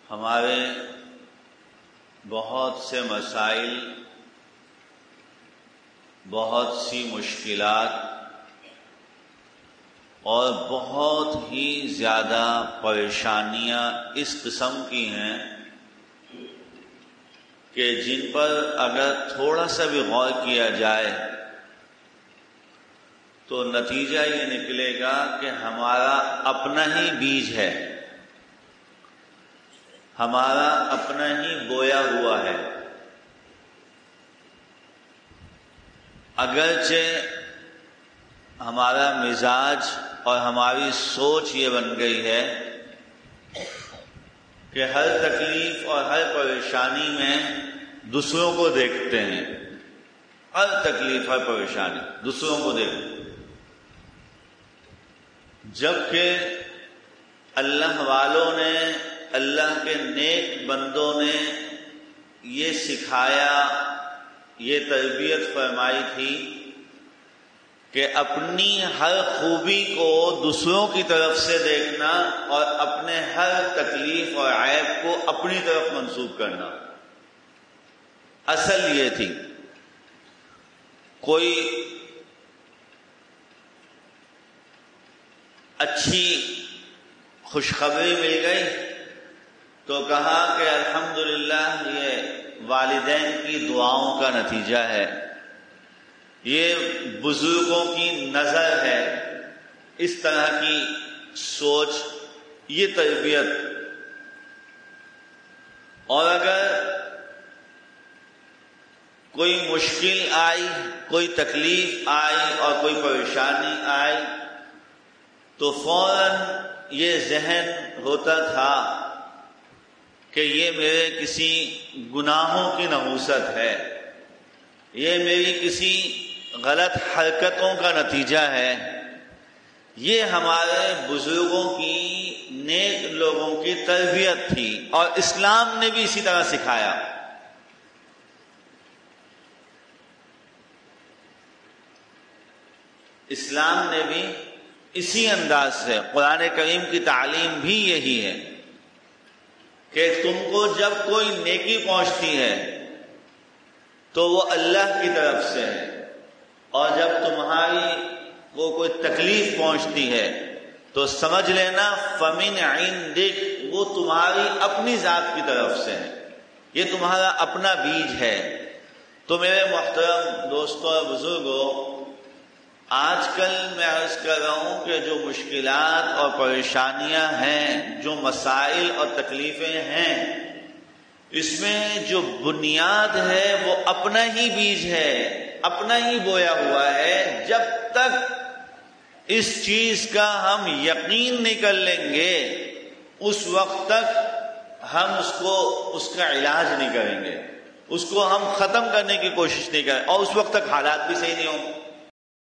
ہمارے بہت سے مسائل، بہت سی مشکلات اور بہت ہی زیادہ پریشانیاں اس قسم کی ہیں کہ جن پر اگر تھوڑا سا بھی غور کیا جائے تو نتیجہ یہ نکلے گا کہ ہمارا اپنا ہی بیج ہے، ہمارا اپنا ہی بویا ہوا ہے۔ اگرچہ ہمارا مزاج اور ہماری سوچ یہ بن گئی ہے کہ ہر تکلیف اور ہر پریشانی میں دوسروں کو دیکھتے ہیں، ہر تکلیف ہر پریشانی دوسروں کو دیکھتے ہیں، جبکہ اللہ والوں نے، اللہ کے نیک بندوں نے یہ سکھایا، یہ تربیت فرمائی تھی کہ اپنی ہر خوبی کو دوسروں کی طرف سے دیکھنا اور اپنے ہر تکلیف اور عیب کو اپنی طرف منسوب کرنا۔ اصل یہ تھی، کوئی اچھی خوشخبری مل گئی تو کہا کہ الحمدللہ یہ والدین کی دعاؤں کا نتیجہ ہے، یہ بزرگوں کی نظر ہے، اس طرح کی سوچ، یہ تربیت۔ اور اگر کوئی مشکل آئی، کوئی تکلیف آئی اور کوئی پریشانی آئی تو فوراً یہ ذہن ہوتا تھا کہ یہ میرے کسی گناہوں کی نحوست ہے، یہ میری کسی غلط حرکتوں کا نتیجہ ہے۔ یہ ہمارے بزرگوں کی، نیک لوگوں کی تربیت تھی، اور اسلام نے بھی اسی طرح سکھایا۔ اسلام نے بھی اسی انداز سے، قرآن کریم کی تعلیم بھی یہی ہے کہ تم کو جب کوئی نیکی پہنچتی ہے تو وہ اللہ کی طرف سے ہے، اور جب تمہاری کو کوئی تکلیف پہنچتی ہے تو سمجھ لینا فمن عندک، وہ تمہاری اپنی ذات کی طرف سے ہے، یہ تمہارا اپنا بیج ہے۔ تو میرے محترم دوستوں اور بزرگوں، آج کل میں عرض کر رہا ہوں کہ جو مشکلات اور پریشانیاں ہیں، جو مسائل اور تکلیفیں ہیں، اس میں جو بنیاد ہے وہ اپنا ہی بیج ہے، اپنا ہی بویا ہوا ہے۔ جب تک اس چیز کا ہم یقین نہیں کر لیں گے، اس وقت تک ہم اس کا علاج نہیں کریں گے، اس کو ہم ختم کرنے کی کوشش نہیں کریں، اور اس وقت تک حالات بھی صحیح نہیں ہوں گے۔